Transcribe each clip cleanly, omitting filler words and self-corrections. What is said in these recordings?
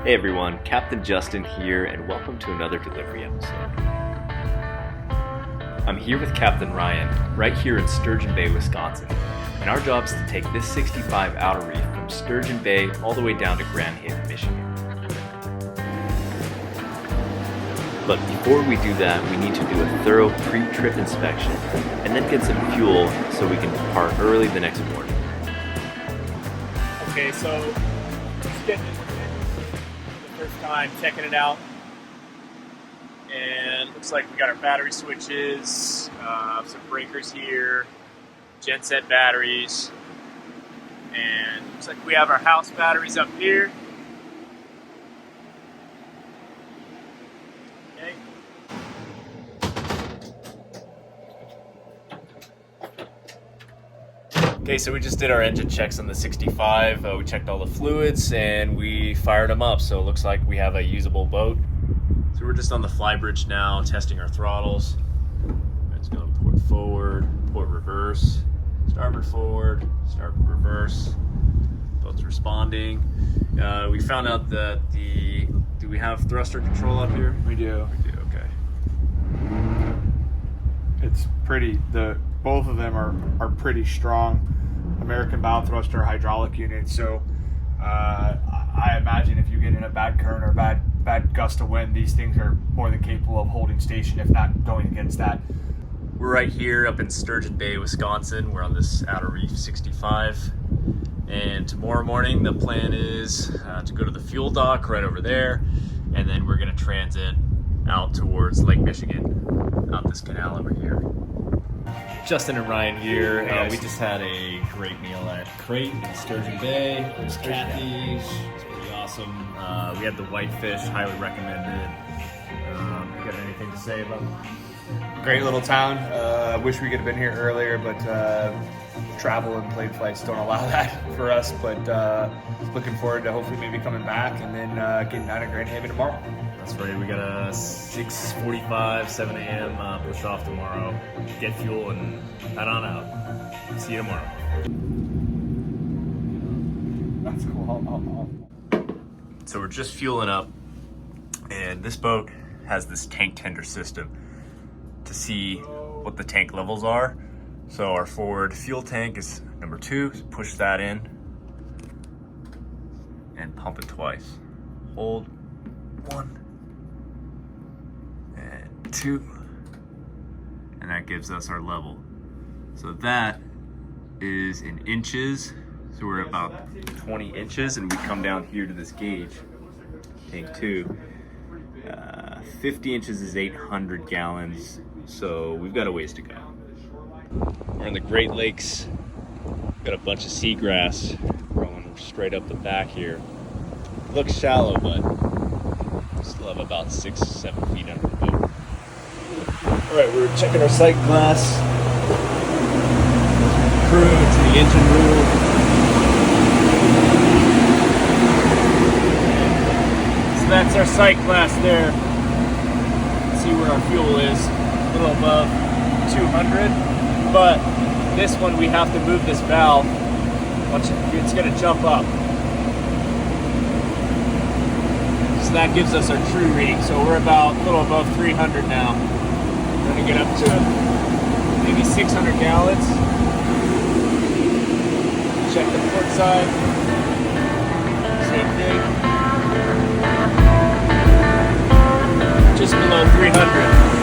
Hey everyone, Captain Justin here, and welcome to another delivery episode. I'm here with Captain Ryan, right here in Sturgeon Bay, Wisconsin, and our job is to take this 65 Outer Reef from Sturgeon Bay all the way down to Grand Haven, Michigan. But before we do that, we need to do a thorough pre-trip inspection, and then get some fuel so we can depart early the next morning. Okay, so just getting into it the first time, checking it out, and looks like we got our battery switches, some breakers here, genset batteries, and looks like we have our house batteries up here. Okay. Okay, so we just did our engine checks on the 65. We checked all the fluids and we fired them up. So it looks like we have a usable boat. So we're just on the fly bridge now, testing our throttles. It's going to port forward, port reverse, starboard forward, starboard reverse. Boat's responding. We found out that do we have thruster control up here? We do. We do, okay. It's pretty, both of them are pretty strong American bow thruster hydraulic units. So I imagine if you get in a bad current or bad gust of wind, these things are more than capable of holding station, if not going against that. We're right here up in Sturgeon Bay, Wisconsin. We're on this Outer Reef 65. And tomorrow morning, the plan is to go to the fuel dock right over there. And then we're going to transit out towards Lake Michigan, out this canal over here. Justin and Ryan here. We just had a great meal at Crate in Sturgeon Bay. There's Kathy's. It's pretty awesome. We had the whitefish, highly recommended. You got anything to say about it? Great little town. Wish we could have been here earlier, but travel and plane flights don't allow that for us. But looking forward to hopefully maybe coming back and then getting down to Grand Haven tomorrow. That's right. We got a 6:45, 7 a.m. Push off tomorrow. Get fuel and head on out. See you tomorrow. That's cool. So we're just fueling up, and this boat has this tank tender system to see what the tank levels are. So our forward fuel tank is number 2. So push that in and pump it twice. Hold 1 and 2, and that gives us our level. So that is in inches. So we're about 20 inches, and we come down here to this gauge, tank 2. 50 inches is 800 gallons, so we've got a ways to go. We're in the Great Lakes. Got a bunch of seagrass growing straight up the back here. Looks shallow, but still have about 6-7 feet under the boat. All right, we're checking our sight glass. Crew to the engine room. So that's our sight glass there. See where our fuel is, a little above 200. But this one, we have to move this valve. It's going to jump up. So that gives us our true reading. So we're about a little above 300 now. We're going to get up to maybe 600 gallons. Check the port side. Same thing. Just below 300.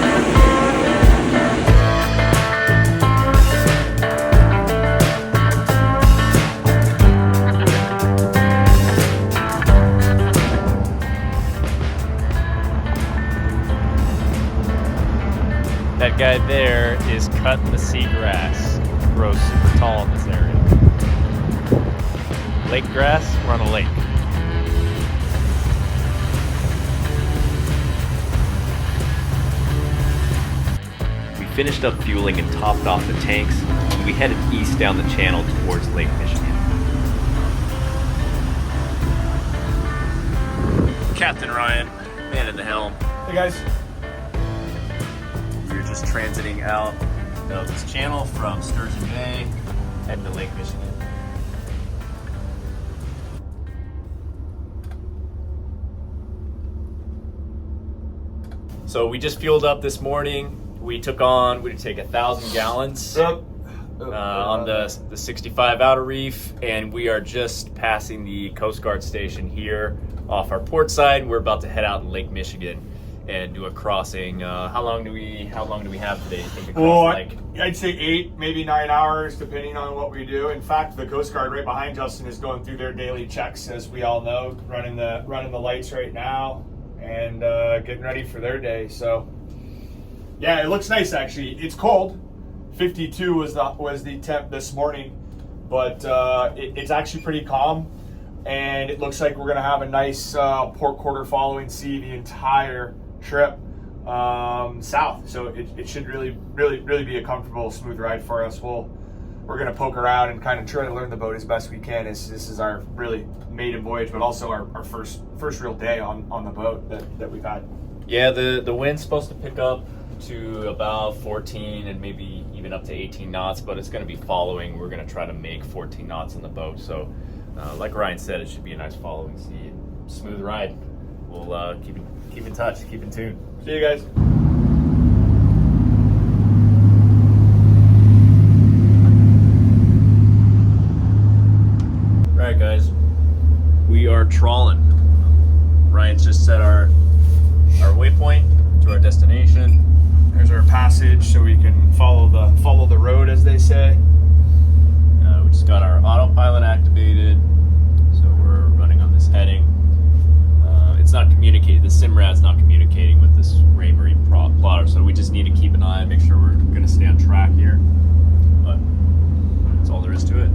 That guy there is cutting the seagrass. Grows super tall in this area. Lake grass, we're on a lake. We finished up fueling and topped off the tanks, and we headed east down the channel towards Lake Michigan. Captain Ryan, man at the helm. Hey guys. We're just transiting out of this channel from Sturgeon Bay, heading to Lake Michigan. So we just fueled up this morning. We took 1,000 gallons on the 65 Outer Reef, and we are just passing the Coast Guard station here off our port side. We're about to head out in Lake Michigan and do a crossing. How long do we have today? You think across the lake? I'd say 8, maybe 9 hours, depending on what we do. In fact, the Coast Guard right behind Justin is going through their daily checks, as we all know, running the lights right now and getting ready for their day. So yeah, it looks nice actually. It's cold. 52 was the temp this morning, but it's actually pretty calm, and it looks like we're gonna have a nice port quarter following sea the entire trip south. So it should really be a comfortable, smooth ride for us. We're gonna poke around and kind of try to learn the boat as best we can. This is our really maiden voyage, but also our first real day on the boat that we've had. Yeah, the wind's supposed to pick up to about 14 and maybe even up to 18 knots, but it's going to be following. We're going to try to make 14 knots on the boat. So like Ryan said, it should be a nice following sea. Smooth ride. We'll keep in touch, keep in tune. See you guys. Right, guys, we are trawling. Ryan's just set our waypoint to our destination. There's our passage, so we can follow the road, as they say. We just got our autopilot activated, so we're running on this heading. It's not communicating. The Simrad's not communicating with this Raymarine plotter, so we just need to keep an eye and make sure we're going to stay on track here. But that's all there is to it.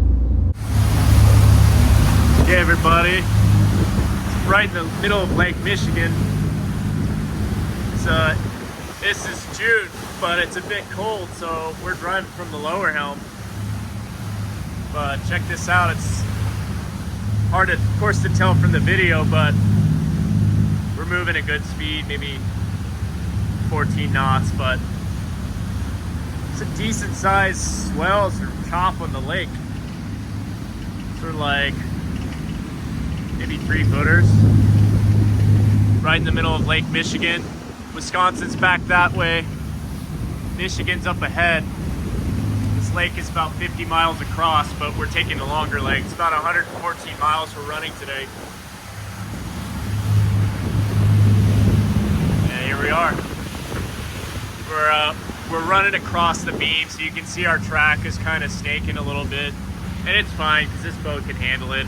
Hey everybody, it's right in the middle of Lake Michigan. This is June, but it's a bit cold, so we're driving from the lower helm. But check this out, it's hard, of course, to tell from the video, but we're moving at good speed, maybe 14 knots, but it's a decent sized swells or chop on the lake. Sort of like maybe 3-footers. Right in the middle of Lake Michigan. Wisconsin's back that way. Michigan's up ahead. This lake is about 50 miles across, but we're taking the longer leg. It's about 114 miles we're running today. And here we are. We're running across the beam, so you can see our track is kind of snaking a little bit. And it's fine, because this boat can handle it.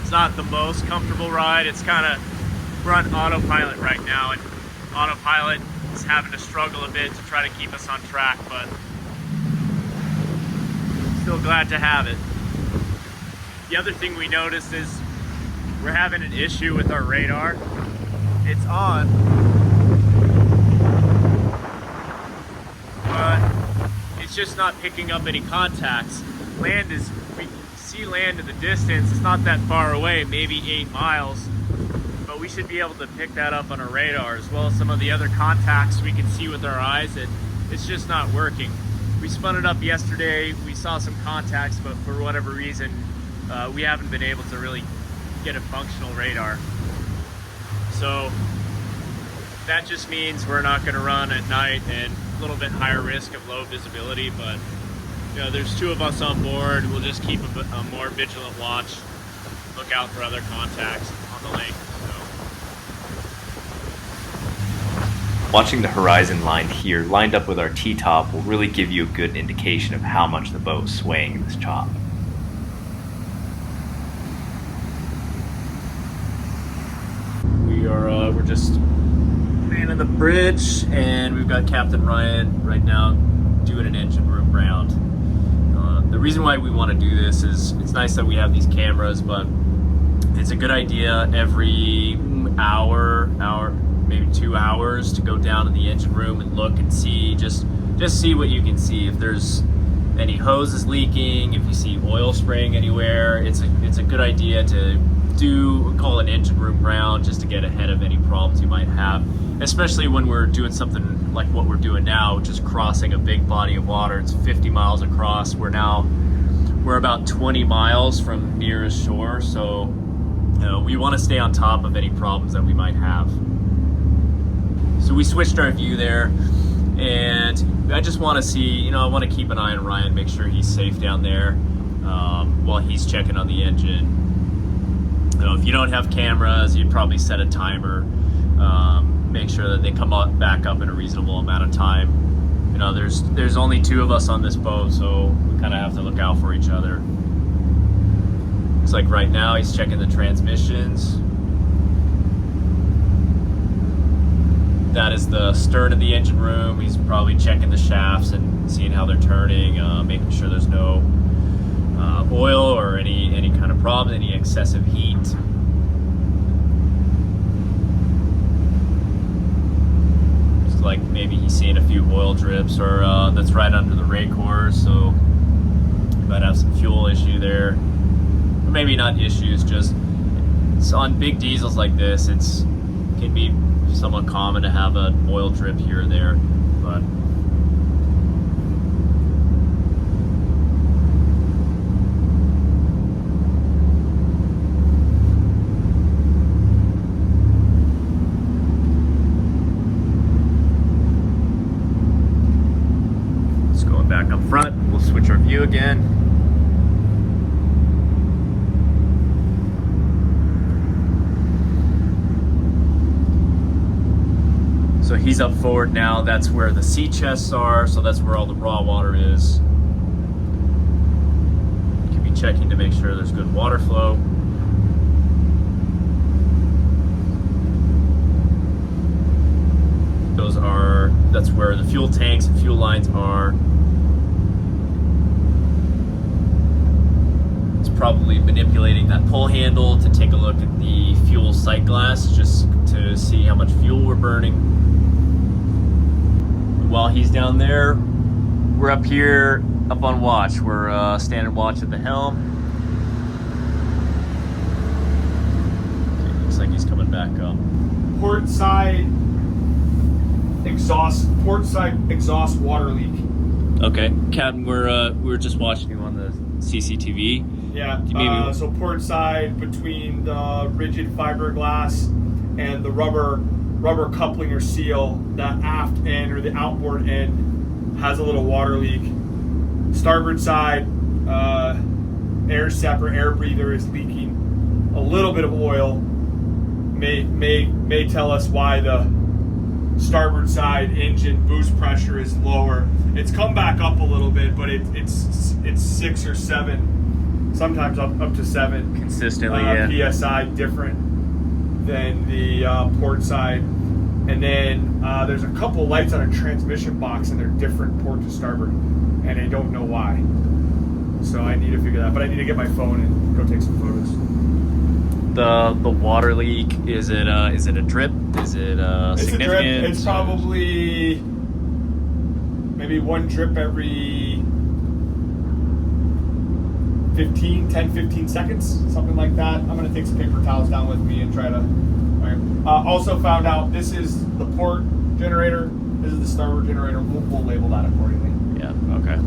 It's not the most comfortable ride. It's kind of, we're on autopilot right now, and autopilot is having to struggle a bit to try to keep us on track, but still glad to have it. The other thing we noticed is we're having an issue with our radar. It's on, but it's just not picking up any contacts. Land is, we see land in the distance. It's not that far away, maybe 8 miles. But we should be able to pick that up on our radar, as well as some of the other contacts we can see with our eyes. It's just not working. We spun it up yesterday, we saw some contacts, but for whatever reason, we haven't been able to really get a functional radar. So that just means we're not gonna run at night and a little bit higher risk of low visibility, but you know, there's 2 of us on board. We'll just keep a more vigilant watch, look out for other contacts on the lake. Watching the horizon line here, lined up with our T-top, will really give you a good indication of how much the boat is swaying in this chop. We're just manning the bridge, and we've got Captain Ryan right now doing an engine room round. The reason why we want to do this is it's nice that we have these cameras, but it's a good idea every hour, maybe 2 hours to go down in the engine room and look and see, just see what you can see. If there's any hoses leaking, if you see oil spraying anywhere, it's a good idea to call an engine room round just to get ahead of any problems you might have, especially when we're doing something like what we're doing now, which is crossing a big body of water. It's 50 miles across. We're about 20 miles from nearest shore, so we want to stay on top of any problems that we might have. So we switched our view there, and I just want to see, you know, I want to keep an eye on Ryan, make sure he's safe down there while he's checking on the engine. You know, if you don't have cameras, you'd probably set a timer. Make sure that they come back up in a reasonable amount of time. You know, there's only 2 of us on this boat, so we kind of have to look out for each other. Looks like right now he's checking the transmissions. That is the stern of the engine room. He's probably checking the shafts and seeing how they're turning, making sure there's no oil or any kind of problem, any excessive heat. Looks like maybe he's seeing a few oil drips, or that's right under the rake horse, so he might have some fuel issue there. Or maybe not issues, just it's on big diesels like this, it can be somewhat common to have an oil drip here or there, but just going back up front, we'll switch our view again. So he's up forward now. That's where the sea chests are. So that's where all the raw water is. You can be checking to make sure there's good water flow. That's where the fuel tanks and fuel lines are. It's probably manipulating that pull handle to take a look at the fuel sight glass just to see how much fuel we're burning. While he's down there, we're up here, up on watch. We're standing watch at the helm. Okay, looks like he's coming back up. Port side exhaust water leak. Okay, Captain, we're just watching you on the CCTV. Yeah. So port side between the rigid fiberglass and the rubber coupling or seal, the aft end or the outboard end has a little water leak. Starboard side, air breather is leaking a little bit of oil. May tell us why the starboard side engine boost pressure is lower. It's come back up a little bit, but it's 6 or 7, sometimes up to 7 consistently, psi different than the port side. And then there's a couple lights on a transmission box, and they're different port to starboard, and I don't know why. So I need to figure that out. But I need to get my phone and go take some photos. The water leak, is it a drip? Is it It's significant? a drip. It's probably maybe one drip every 15 seconds, something like that. I'm gonna take some paper towels down with me and try to. Also found out this is the port generator. This is the starboard generator. We'll label that accordingly. Yeah. Okay.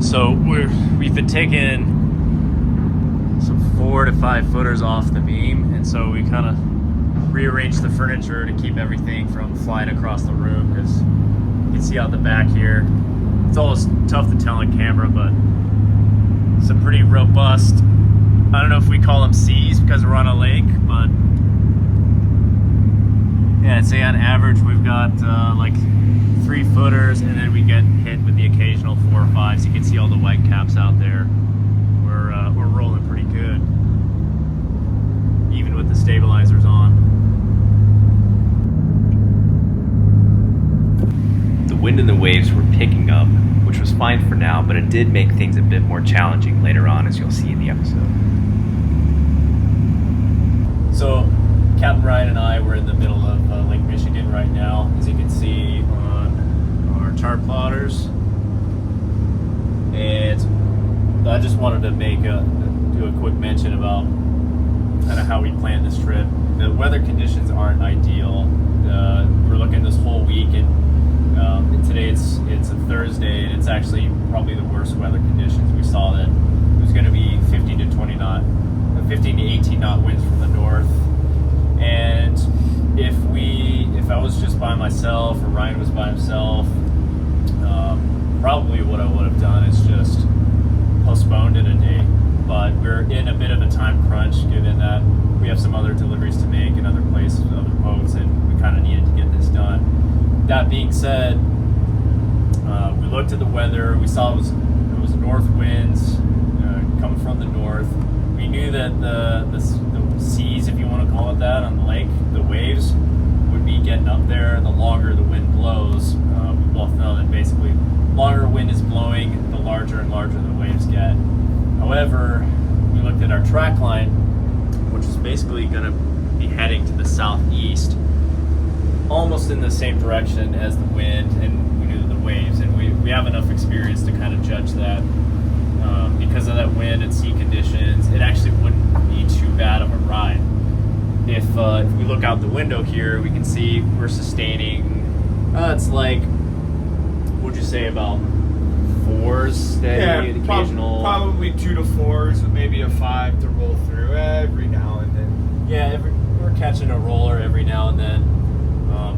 So we've been taking some 4 to 5 footers off the beam, and so we kind of rearranged the furniture to keep everything from flying across the room, because you can see out the back here. It's always tough to tell on camera, but some pretty robust, I don't know if we call them seas because we're on a lake, but yeah, I'd say on average we've got like 3 footers, and then we get hit with the occasional 4 or 5. So you can see all the white caps out there. We're rolling pretty good, even with the stabilizers on. The wind and the waves were picking up, which was fine for now, but it did make things a bit more challenging later on, as you'll see in the episode. So Captain Ryan and I were in the middle of Lake Michigan right now, as you can see on our chart plotters. And I just wanted to do a quick mention about kind of how we planned this trip. The weather conditions aren't ideal. We're looking this whole week, and today it's a that's actually probably the worst weather conditions. We saw that it was going to be 15 to 18 knot winds from the north. And if I was just by myself or Ryan was by himself, probably what I would have done is just postponed it a day. But we're in a bit of a time crunch given that we have some other deliveries to make in other places, other boats, and we kind of needed to get this done. That being said, we looked at the weather. We saw it was north winds coming from the north. We knew that the seas, if you want to call it that, on the lake, the waves would be getting up there. The longer the wind blows, we both know that basically longer wind is blowing, the larger and larger the waves get. However, we looked at our track line, which is basically going to be heading to the southeast, almost in the same direction as the wind, and we knew the waves, and we have enough experience to kind of judge that. Because of that wind and sea conditions, it actually wouldn't be too bad of a ride. If we look out the window here, we can see we're sustaining, it's like, what would you say, about 4s steady, occasional? Probably 2 to 4s with maybe a 5 to roll through every now and then. Yeah, we're catching a roller every now and then.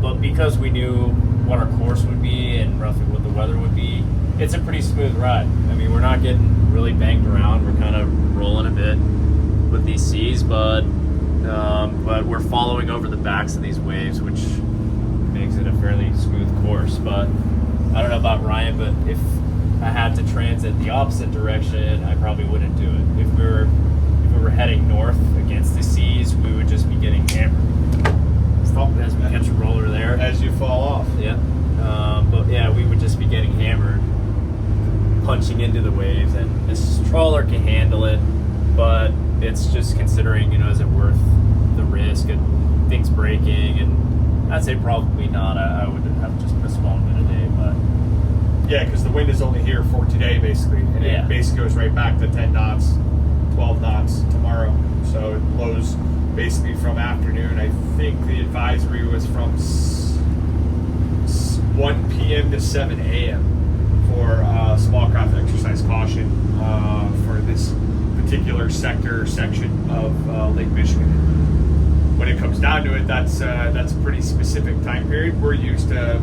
But because we knew what our course would be and roughly what the weather would be, it's a pretty smooth ride. I mean, we're not getting really banged around. We're kind of rolling a bit with these seas, but we're following over the backs of these waves, which makes it a fairly smooth course. But I don't know about Ryan, but if I had to transit the opposite direction, I probably wouldn't do it. If we were heading north against the seas, we would just be getting hammered. Stop as we catch a roller there. As you fall off. Yeah. But yeah, we would just be getting hammered, punching into the waves, and this trawler can handle it, but it's just considering, is it worth the risk and things breaking? And I'd say probably not. I would have just postponed it a day, but yeah, because the wind is only here for today, basically, and it basically goes right back to 10 knots, 12 knots tomorrow. So it blows basically from afternoon. I think the advisory was from 1 p.m. to 7 a.m. for small craft exercise caution for this particular section of Lake Michigan. When it comes down to it, that's a pretty specific time period. We're used to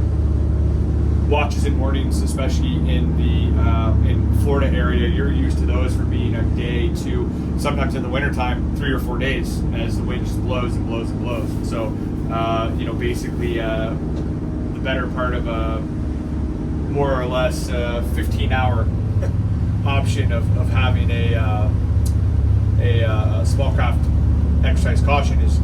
watches in mornings, especially in the in Florida area. You're used to those for being a day to sometimes in the wintertime 3 or 4 days as the wind just blows and blows and blows. So basically the better part of a more or less 15-hour option of having a small craft exercise caution is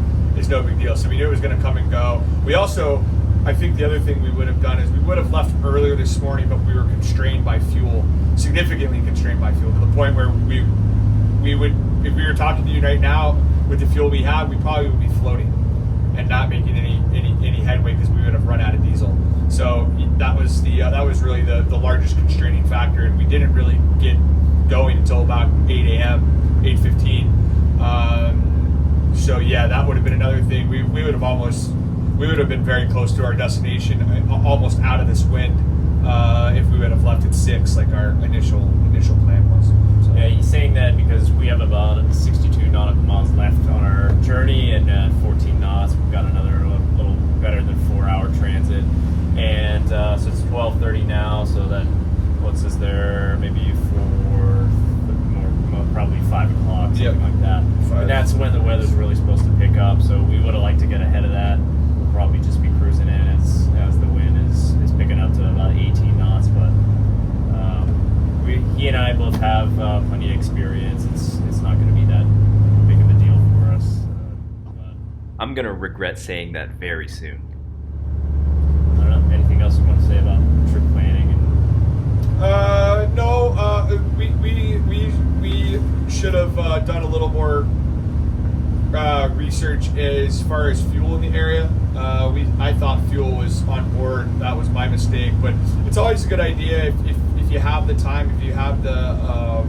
no big deal. So we knew it was going to come and go. We also, I think the other thing we would have done is we would have left earlier this morning, but we were constrained by fuel, significantly constrained by fuel, to the point where we would, if we were talking to you right now with the fuel we have, we probably would be floating and not making any headway because we would have run out of diesel. So that was really the largest constraining factor, and we didn't really get going until about 8 a.m., 8:15. So yeah, that would have been another thing. We would have been very close to our destination, almost out of this wind, if we would have left at 6, like our initial plan was. So. Yeah, he's saying that because we have about 62 nautical miles left on our journey, and 14 knots. We've got another little better than 4-hour transit, and so it's 12:30 now. So that puts us there maybe probably 5 o'clock, something like that. And that's when the weather's really supposed to pick up. So we would have liked to get ahead of that. We'll probably just be cruising in as the wind is picking up to about 18 knots. But he and I both have plenty of experience. It's not going to be that big of a deal for us. I'm going to regret saying that very soon. I don't know. Anything else you want to say about trip planning? No. We should have done a little more research as far as fuel in the area. I thought fuel was on board. That was my mistake. But it's always a good idea if you have the time, if you have the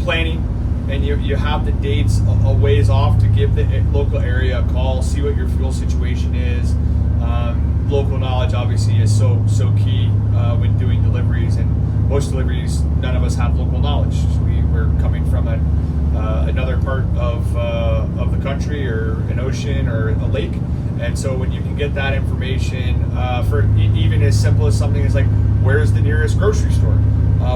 planning, and you have the dates a ways off, to give the local area a call, see what your fuel situation is. local knowledge obviously is so key when doing deliveries, and most deliveries none of us have local knowledge. So we're coming from another part of the country, or an ocean, or a lake, and so when you can get that information for even as simple as something as like, where's the nearest grocery store?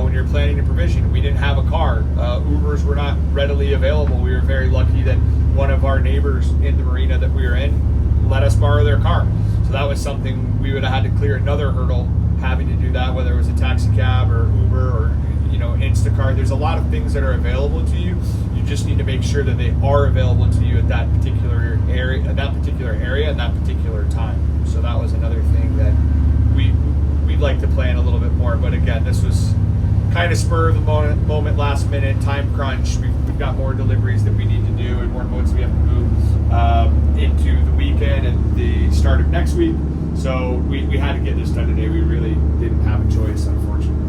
When you're planning a provision, we didn't have a car. Ubers were not readily available. We were very lucky that one of our neighbors in the marina that we were in let us borrow their car. So that was something we would have had to clear another hurdle having to do that, whether it was a taxi cab or Uber or Instacart. There's a lot of things that are available to you. You just need to make sure that they are available to you at that particular area, and that particular time. So that was another thing that we'd like to plan a little bit more. But again, this was kind of spur of the moment, last minute, time crunch. We've got more deliveries that we need to do, and more boats we have to move into the weekend and the start of next week. So we had to get this done today. We really didn't have a choice, unfortunately.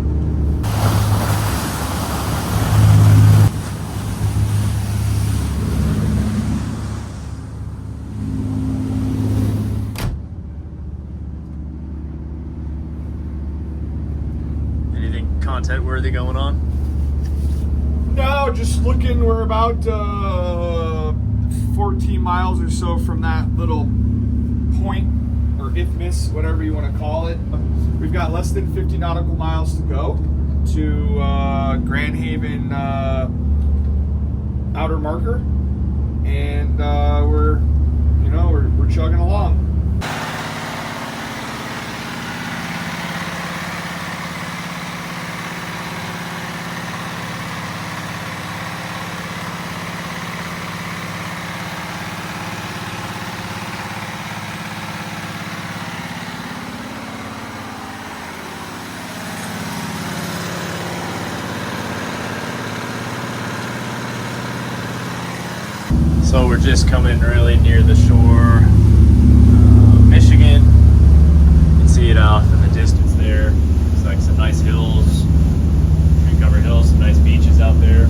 Anything content worthy going on? No, just looking. We're about 14 miles or so from that little point, or isthmus, whatever you want to call it. We've got less than 50 nautical miles to go to Grand Haven outer marker, and we're chugging along. So we're just coming really near the shore, Michigan. You can see it off in the distance there. It's like some nice hills, tree-covered hills, some nice beaches out there.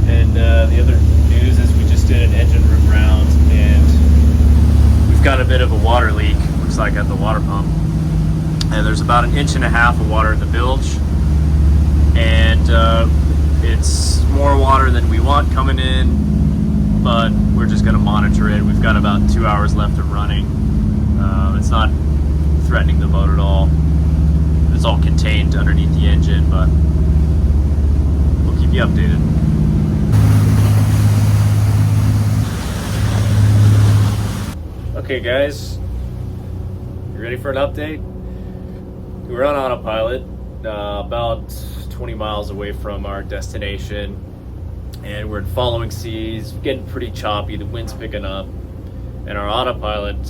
And the other news is we just did an engine room round, and we've got a bit of a water leak, looks like at the water pump. And there's about 1.5 inches of water in the bilge, and it's more water than we want coming in, but we're just going to monitor it. We've got about 2 hours left of running. It's not threatening the boat at all. It's all contained underneath the engine, but we'll keep you updated. Okay guys, you ready for an update? We're on autopilot, about 20 miles away from our destination, and we're in following seas, getting pretty choppy, the wind's picking up, and our autopilot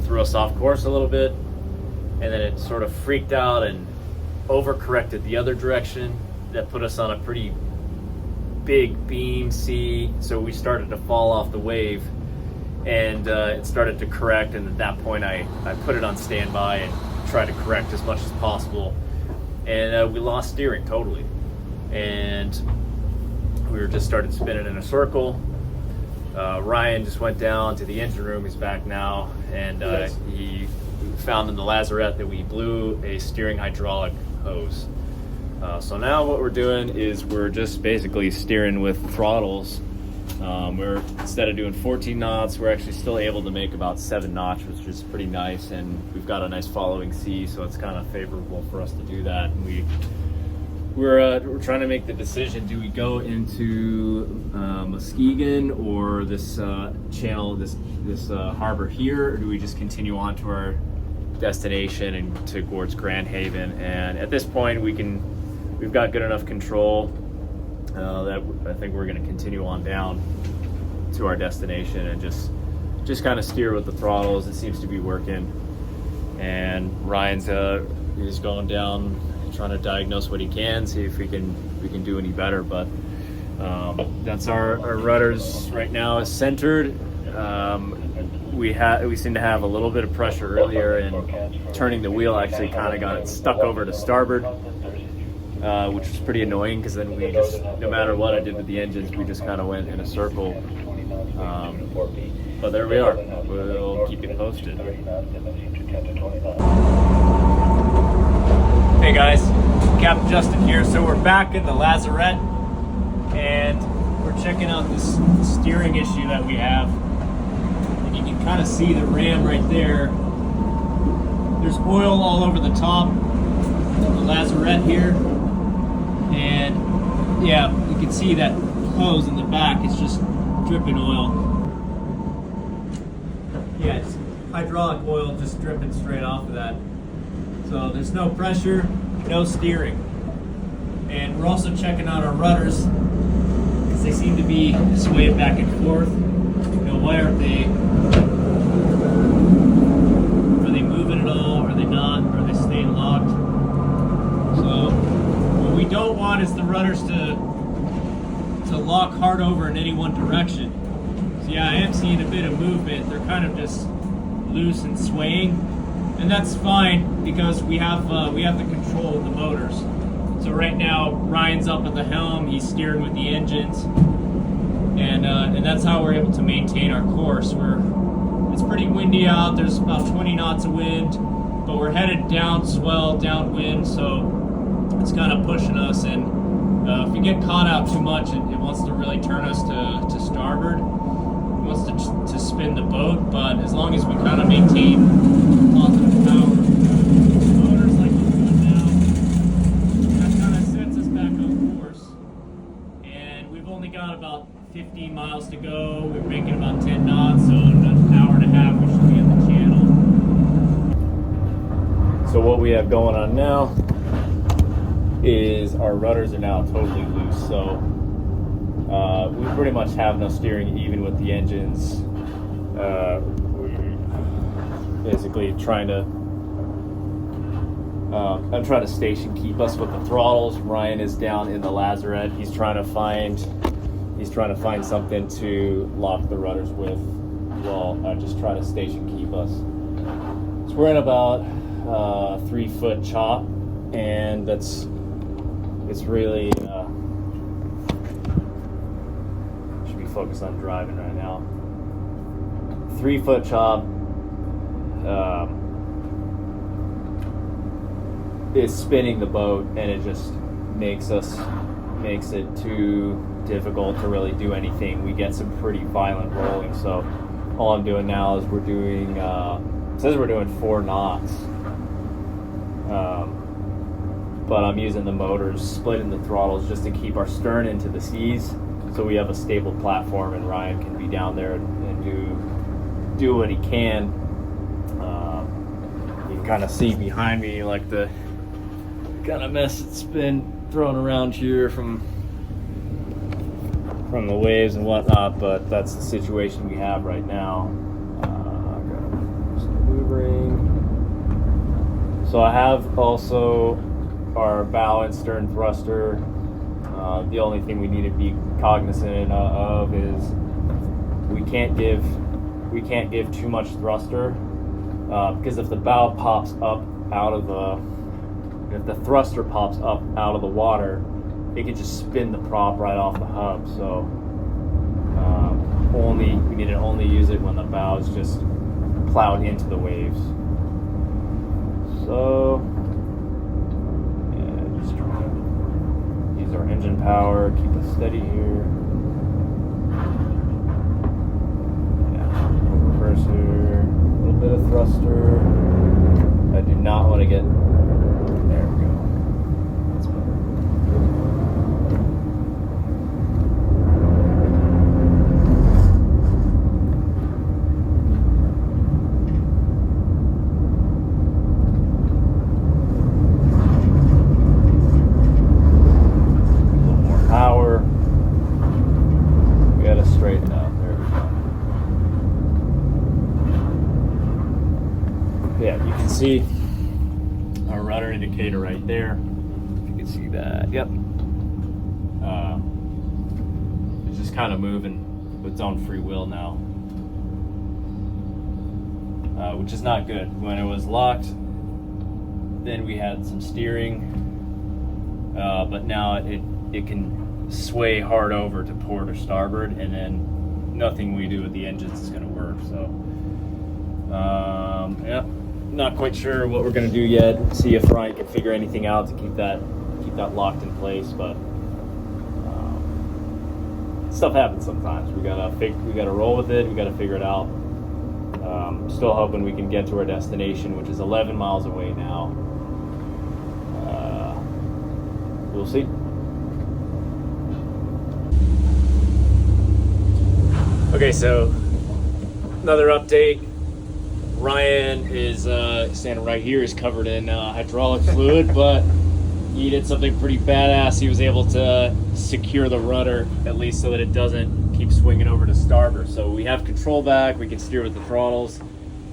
threw us off course a little bit, and then it sort of freaked out and overcorrected the other direction. That put us on a pretty big beam sea, so we started to fall off the wave, and it started to correct, and at that point I put it on standby and tried to correct as much as possible, and we lost steering totally, and we were just started spinning in a circle. Ryan just went down to the engine room. He's back now, and Yes. he found in the Lazarette that we blew a steering hydraulic hose. So now what we're doing is we're just basically steering with throttles. Instead of doing 14 knots, we're actually still able to make about 7 knots, which is pretty nice, and we've got a nice following sea, so it's kind of favorable for us to do that. And we're trying to make the decision: do we go into Muskegon or this channel, this harbor here, or do we just continue on to our destination and towards Grand Haven? And at this point, we've got good enough control that I think we're going to continue on down to our destination and just kind of steer with the throttles. It seems to be working, and Ryan's is going down, trying to diagnose what he can, see if we can do any better. But that's our rudders right now is centered. We seem to have a little bit of pressure earlier, and turning the wheel actually kind of got it stuck over to starboard, which was pretty annoying, because then we just, no matter what I did with the engines, we just kind of went in a circle. But there we are. We'll keep you posted. Hey guys, Captain Justin here. So we're back in the Lazarette and we're checking out this steering issue that we have. And you can kind of see the ram right there. There's oil all over the top of the Lazarette here. And yeah, you can see that hose in the back. It's just dripping oil. Yeah, it's hydraulic oil just dripping straight off of that. So there's no pressure, no steering. And we're also checking out our rudders because they seem to be swaying back and forth. You know, why aren't they? Are they moving at all? Are they not? Are they staying locked? So what we don't want is the rudders to lock hard over in any one direction. So yeah, I am seeing a bit of movement. They're kind of just loose and swaying. And that's fine because we have the control of the motors. So right now Ryan's up at the helm, he's steering with the engines, and that's how we're able to maintain our course. It's pretty windy out. There's about 20 knots of wind, but we're headed downwind, so it's kind of pushing us. And if we get caught out too much, it wants to really turn us to starboard. It wants to spin the boat, but as long as we kind of maintain positive power, motors like this one now, that kind of sets us back on course. And we've only got about 15 miles to go. We're making about 10 knots, so in an hour and a half we should be in the channel. So what we have going on now is our rudders are now totally loose. So we pretty much have no steering even with the engines. We're basically trying to I'm trying to station keep us with the throttles. Ryan is down in the Lazarette. He's trying to find something to lock the rudders with while I just try to station keep us. So we're in about 3 foot chop, and it's really should be focused on driving right now. 3 foot chop. Is spinning the boat, and it just makes it too difficult to really do anything. We get some pretty violent rolling. So all I'm doing now is we're doing it says we're doing 4 knots, but I'm using the motors, splitting the throttles just to keep our stern into the seas, so we have a stable platform and Ryan can be down there and do what he can. You can kind of see behind me like the kind of mess that's been thrown around here from the waves and whatnot, but that's the situation we have right now. So I have also our bow and stern thruster. The only thing we need to be cognizant of is we can't give too much thruster, because if the bow pops up if the thruster pops up out of the water, it could just spin the prop right off the hub. So we need to only use it when the bow is just plowed into the waves. So yeah, just trying to use our engine power, keep it steady here. Yeah, reverser, a little bit of thruster. I do not want to get. There we go. That's better. A little more power. We gotta straighten out. There we go. Yeah, you can see our rudder indicator right there. If you can see that. Yep. It's just kind of moving with its own free will now, which is not good. When it was locked, then we had some steering, but now it can sway hard over to port or starboard, and then nothing we do with the engines is going to work. starboard. So yeah, not quite sure what we're gonna do yet. See if Ryan can figure anything out to keep that locked in place. But stuff happens sometimes. We gotta roll with it. We gotta figure it out. Still hoping we can get to our destination, which is 11 miles away now. We'll see. Okay, so another update. Ryan is standing right here. He's covered in hydraulic fluid, but he did something pretty badass. He was able to secure the rudder, at least so that it doesn't keep swinging over to starboard. So we have control back. We can steer with the throttles.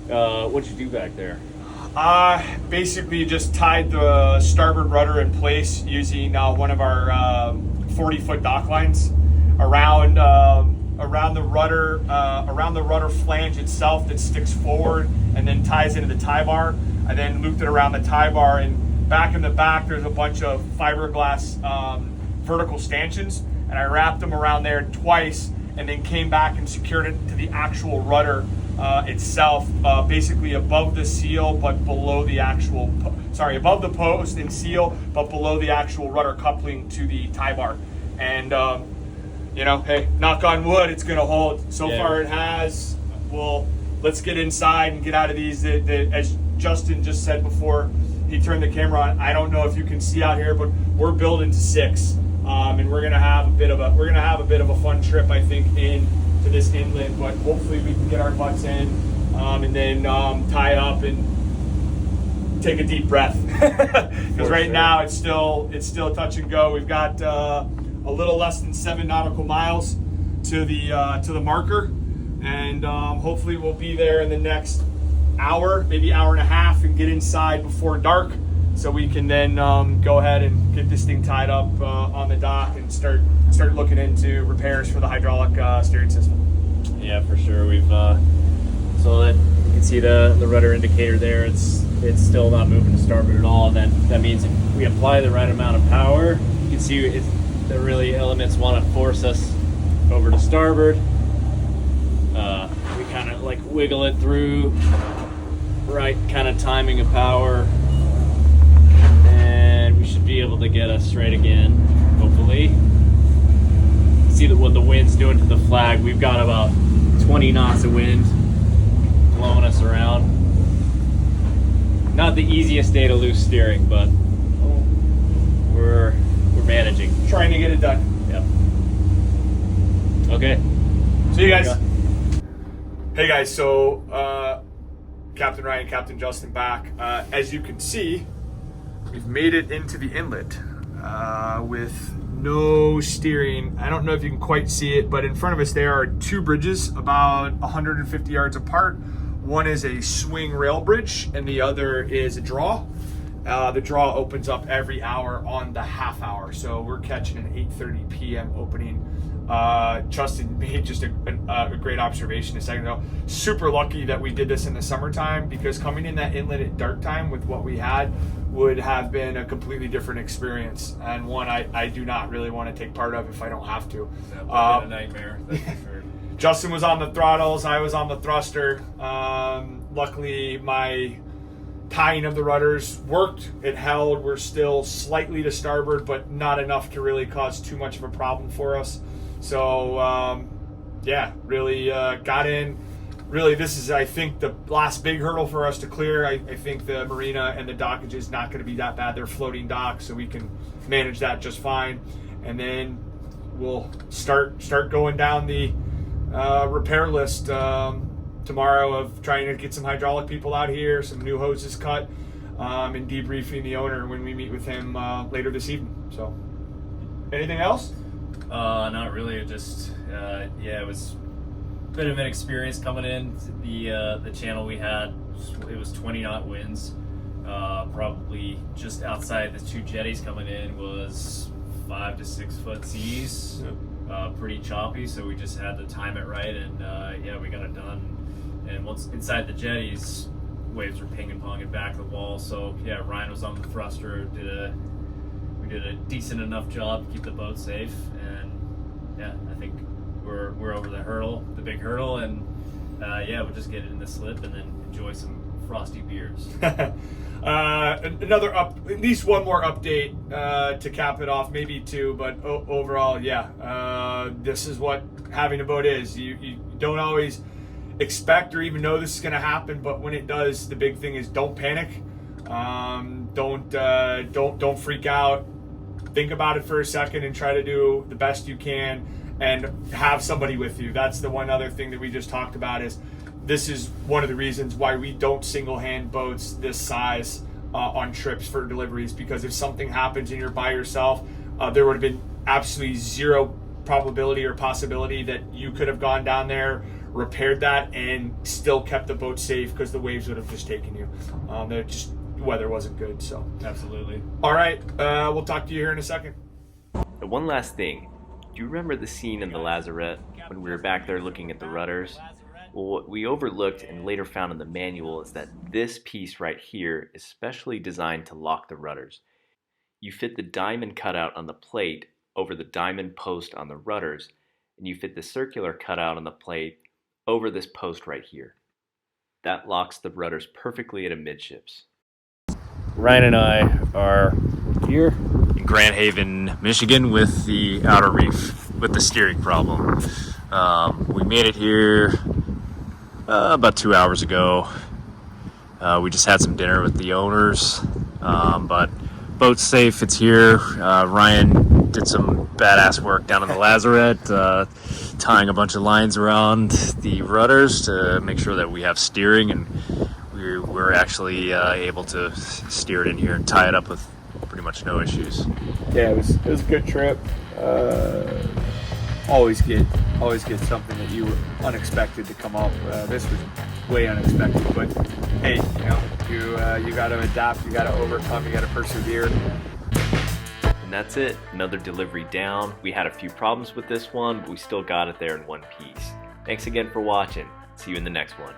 What'd you do back there? Basically just tied the starboard rudder in place using one of our 40-foot dock lines around the rudder flange itself that sticks forward and then ties into the tie bar. I then looped it around the tie bar, and back in the back there's a bunch of fiberglass vertical stanchions, and I wrapped them around there twice and then came back and secured it to the actual rudder itself, basically above the seal but below the actual above the post and seal but below the actual rudder coupling to the tie bar. And hey, knock on wood, it's gonna hold. So far it has. Well, let's get inside and get out of these. As Justin just said before he turned the camera on, I don't know if you can see out here, but we're building to 6, and we're gonna have a bit of a fun trip, I think, into this inlet. But hopefully we can get our butts in, and then tie up and take a deep breath, because right now it's still touch and go. We've got a little less than 7 nautical miles to the marker, and hopefully we'll be there in the next hour, maybe hour and a half, and get inside before dark, so we can then go ahead and get this thing tied up on the dock and start looking into repairs for the hydraulic steering system. Yeah, for sure. We've so that you can see the rudder indicator there. It's still not moving to starboard at all. Then that means if we apply the right amount of power, you can see the really elements want to force us over to starboard. We kind of like wiggle it through, right kind of timing of power, and we should be able to get us straight again, hopefully. See what the wind's doing to the flag. We've got about 20 knots of wind blowing us around. Not the easiest day to lose steering, but we're managing. Trying to get it done. Yep. Okay. See you guys. Hey guys, so Captain Ryan, Captain Justin back. As you can see, we've made it into the inlet with no steering. I don't know if you can quite see it, but in front of us there are 2 bridges about 150 yards apart. One is a swing rail bridge and the other is a draw. The draw opens up every hour on the half hour, so we're catching an 8:30 p.m. opening. Justin made just a great observation a second ago. Super lucky that we did this in the summertime, because coming in that inlet at dark time with what we had would have been a completely different experience, and one I do not really want to take part of if I don't have to. That would have been a nightmare, that's for sure. Justin was on the throttles, I was on the thruster. Luckily my tying of the rudders worked, it held. We're still slightly to starboard, but not enough to really cause too much of a problem for us. So yeah, really got in. Really, this is, I think, the last big hurdle for us to clear. I think the marina and the dockage is not going to be that bad. They're floating docks, so we can manage that just fine. And then we'll start going down the repair list tomorrow of trying to get some hydraulic people out here, some new hoses cut, and debriefing the owner when we meet with him later this evening. So, anything else? Not really. It just it was a bit of an experience coming in. The channel we had, it was 20 knot winds. Probably just outside the 2 jetties coming in was 5 to 6 foot seas. Pretty choppy, so we just had to time it right, and we got it done. And once inside the jetties, waves were ping-ponging back the wall. So yeah, Ryan was on the thruster. We did a decent enough job to keep the boat safe, and yeah, I think we're over the big hurdle, and Yeah, we'll just get it in the slip and then enjoy some frosty beers. Another at least one more update to cap it off, maybe two, but overall, yeah, this is what having a boat is. You don't always expect or even know this is going to happen, but when it does, the big thing is don't panic. Don't freak out. Think about it for a second and try to do the best you can and have somebody with you. That's the one other thing that we just talked about. Is this is one of the reasons why we don't single hand boats this size on trips for deliveries, because if something happens and you're by yourself, there would have been absolutely zero probability or possibility that you could have gone down there, repaired that, and still kept the boat safe, because the waves would have just taken you. Weather wasn't good. So Absolutely. all right, we'll talk to you here in a second. And one last thing. Do you remember the scene in the Lazarette when we were back there looking at the rudders? Well, what we overlooked and later found in the manual is that this piece right here is specially designed to lock the rudders. You fit the diamond cutout on the plate over the diamond post on the rudders, and you fit the circular cutout on the plate over this post right here. That locks the rudders perfectly at amidships. Ryan and I are here in Grand Haven, Michigan with the Outer Reef with the steering problem. We made it here about 2 hours ago. We just had some dinner with the owners, but boat's safe, it's here. Ryan did some badass work down in the Lazarette, tying a bunch of lines around the rudders to make sure that we have steering, and we're actually able to steer it in here and tie it up with pretty much no issues. Yeah, it was a good trip. Always get something that you unexpected to come up. This was way unexpected, but hey, you got to adapt, you got to overcome, you got to persevere. And that's it, another delivery down. We had a few problems with this one, but we still got it there in one piece. Thanks again for watching. See you in the next one.